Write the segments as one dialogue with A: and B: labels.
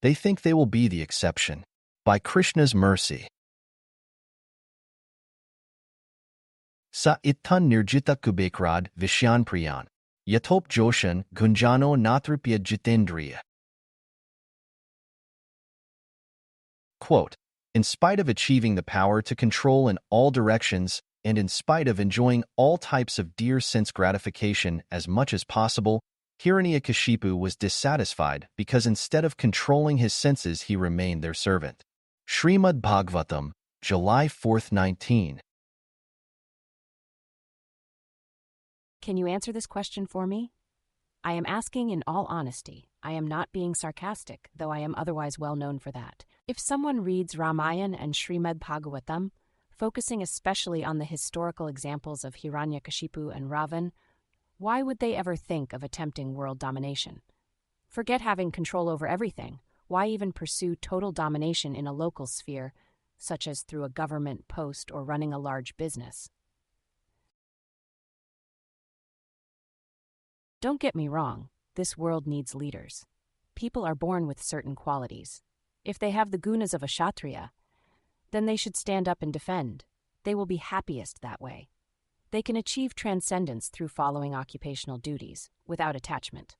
A: They think they will be the exception. By Krishna's mercy. Sa ithan nirjita kubekrad vishyan priyan. Yatop joshan gunjano natripya jitendriya. Quote, in spite of achieving the power to control in all directions, and in spite of enjoying all types of dear sense gratification as much as possible, Hiranyakashipu was dissatisfied because instead of controlling his senses he remained their servant. Shrimad Bhagavatam, July 4, 19.
B: Can you answer this question for me? I am asking in all honesty. I am not being sarcastic, though I am otherwise well known for that. If someone reads Ramayana and Shrimad Bhagavatam, focusing especially on the historical examples of Hiranyakashipu and Ravan, why would they ever think of attempting world domination? Forget having control over everything. Why even pursue total domination in a local sphere, such as through a government post or running a large business? Don't get me wrong, this world needs leaders. People are born with certain qualities. If they have the gunas of a kshatriya, then they should stand up and defend. They will be happiest that way. They can achieve transcendence through following occupational duties, without attachment.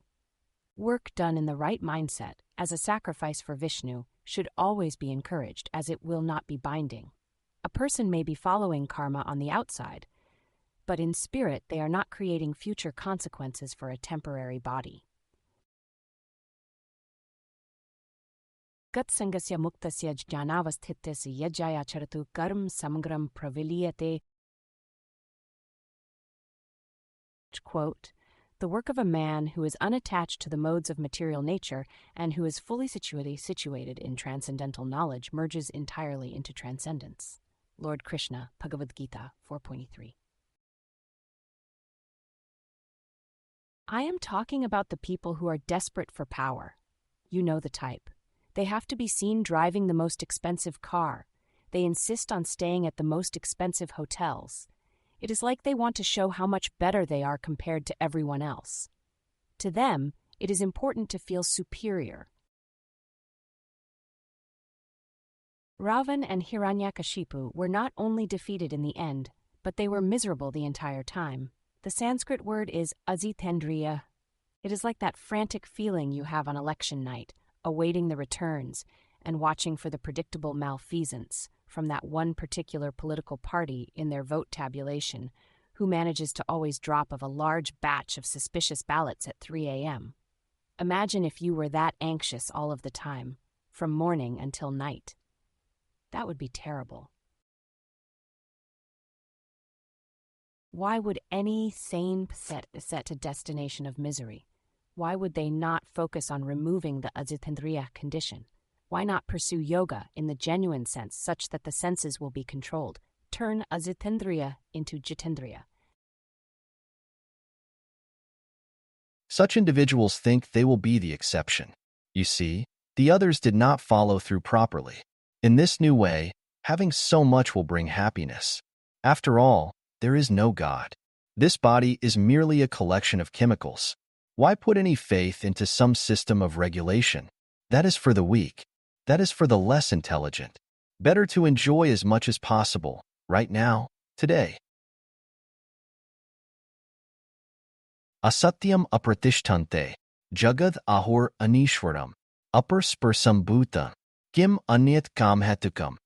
B: Work done in the right mindset, as a sacrifice for Vishnu, should always be encouraged, as it will not be binding. A person may be following karma on the outside, but in spirit they are not creating future consequences for a temporary body. Gatsangasya muktasya jnanavasthitasya yajaya charatu karm samagram praviliyate. Quote, the work of a man who is unattached to the modes of material nature and who is fully situated in transcendental knowledge merges entirely into transcendence. Lord Krishna, Bhagavad-gita 4.3. I am talking about the people who are desperate for power. You know the type. They have to be seen driving the most expensive car. They insist on staying at the most expensive hotels. It is like they want to show how much better they are compared to everyone else. To them, it is important to feel superior. Ravan and Hiranyakashipu were not only defeated in the end, but they were miserable the entire time. The Sanskrit word is azitendriya. It is like that frantic feeling you have on election night, awaiting the returns and watching for the predictable malfeasance from that one particular political party in their vote tabulation, who manages to always drop of a large batch of suspicious ballots at 3 a.m. Imagine if you were that anxious all of the time, from morning until night. That would be terrible. Why would any sane set a destination of misery? Why would they not focus on removing the azitendriya condition? Why not pursue yoga in the genuine sense such that the senses will be controlled? Turn azitendriya into jitendriya.
A: Such individuals think they will be the exception. You see, the others did not follow through properly. In this new way, having so much will bring happiness. After all, there is no God. This body is merely a collection of chemicals. Why put any faith into some system of regulation? That is for the weak. That is for the less intelligent. Better to enjoy as much as possible, right now, today. Asatyam apratishthante, jagad ahur anishwaram, upar spursam bhutam, kim anyat kamhatukam.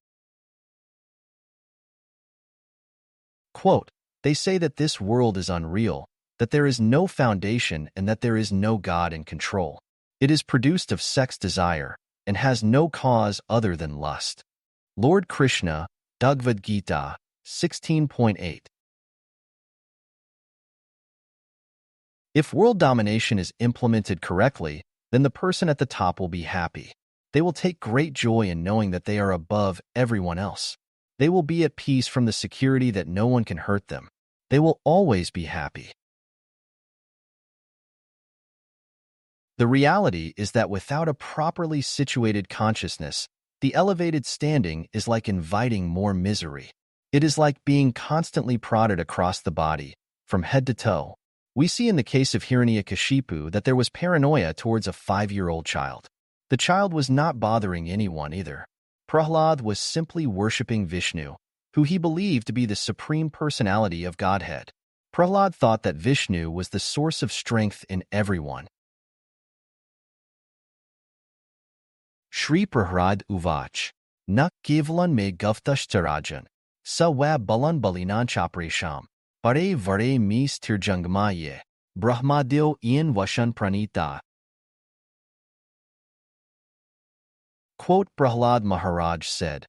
A: Quote, they say that this world is unreal, that there is no foundation and that there is no God in control. It is produced of sex desire and has no cause other than lust. Lord Krishna, Bhagavad-gita 16.8. If world domination is implemented correctly, then the person at the top will be happy. They will take great joy in knowing that they are above everyone else. They will be at peace from the security that no one can hurt them. They will always be happy. The reality is that without a properly situated consciousness, the elevated standing is like inviting more misery. It is like being constantly prodded across the body, from head to toe. We see in the case of Hiranyakashipu that there was paranoia towards a 5-year-old child. The child was not bothering anyone either. Prahlad was simply worshipping Vishnu, who he believed to be the supreme personality of Godhead. Prahlad thought that Vishnu was the source of strength in everyone. Shri Prahlad Uvach, Na Kevalan me Gavtashtarajan, Sa wa Balan Balinan Chapresham, Pare Vare Mis Tirjangmaye, Brahmadil Ian Vashan Pranita. Quote, Prahlad Maharaj said,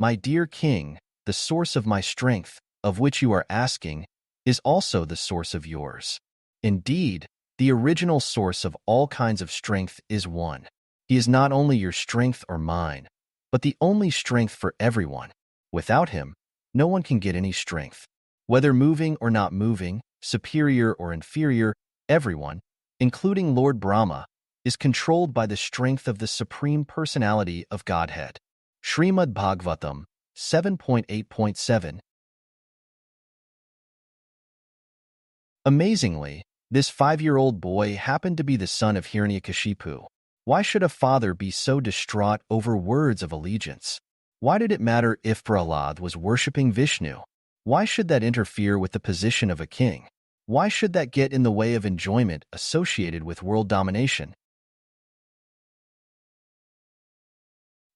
A: "My dear king, the source of my strength, of which you are asking, is also the source of yours. Indeed, the original source of all kinds of strength is one. He is not only your strength or mine, but the only strength for everyone. Without him, no one can get any strength. Whether moving or not moving, superior or inferior, everyone, including Lord Brahma, is controlled by the strength of the Supreme Personality of Godhead." Shrimad Bhagavatam 7.8.7. Amazingly, this 5-year-old boy happened to be the son of Hiranyakashipu. Why should a father be so distraught over words of allegiance? Why did it matter if Prahlad was worshipping Vishnu? Why should that interfere with the position of a king? Why should that get in the way of enjoyment associated with world domination?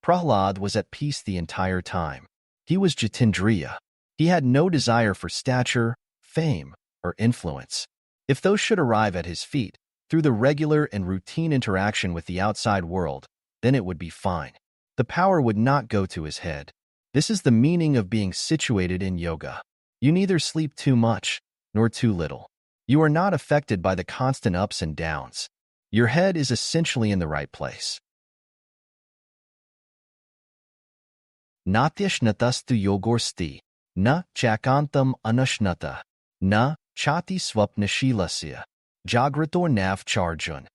A: Prahlad was at peace the entire time. He was Jitindriya. He had no desire for stature, fame, or influence. If those should arrive at his feet, through the regular and routine interaction with the outside world, then it would be fine. The power would not go to his head. This is the meaning of being situated in yoga. You neither sleep too much, nor too little. You are not affected by the constant ups and downs. Your head is essentially in the right place. Natyashnatastu yogorsti, na chakantam anashnata, na chati swapnashilasya, jagrator nav charjun.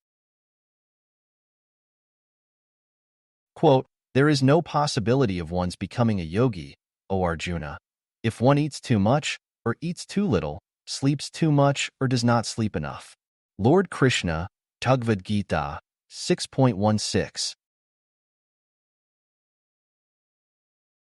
A: Quote, "There is no possibility of one's becoming a yogi, O Arjuna, if one eats too much or eats too little, sleeps too much or does not sleep enough." Lord Krishna, Bhagavad-gita 6.16.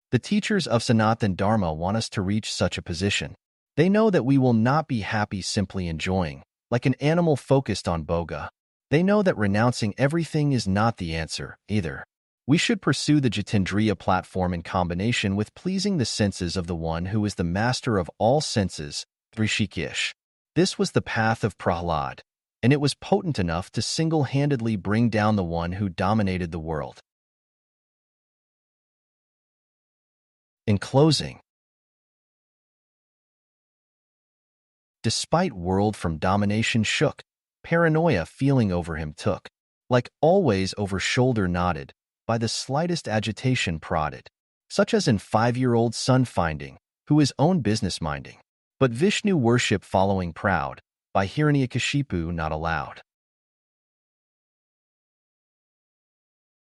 A: The teachers of Sanatana Dharma want us to reach such a position. They know that we will not be happy simply enjoying, like an animal focused on bhoga. They know that renouncing everything is not the answer, either. We should pursue the Jitindriya platform in combination with pleasing the senses of the one who is the master of all senses, Rishikesh. This was the path of Prahlad, and it was potent enough to single-handedly bring down the one who dominated the world. In closing, despite world from domination shook, paranoia feeling over him took, like always over shoulder nodded, by the slightest agitation prodded, such as in 5-year-old son finding, who his own business minding, but Vishnu worship following proud, by Hiranyakashipu not allowed.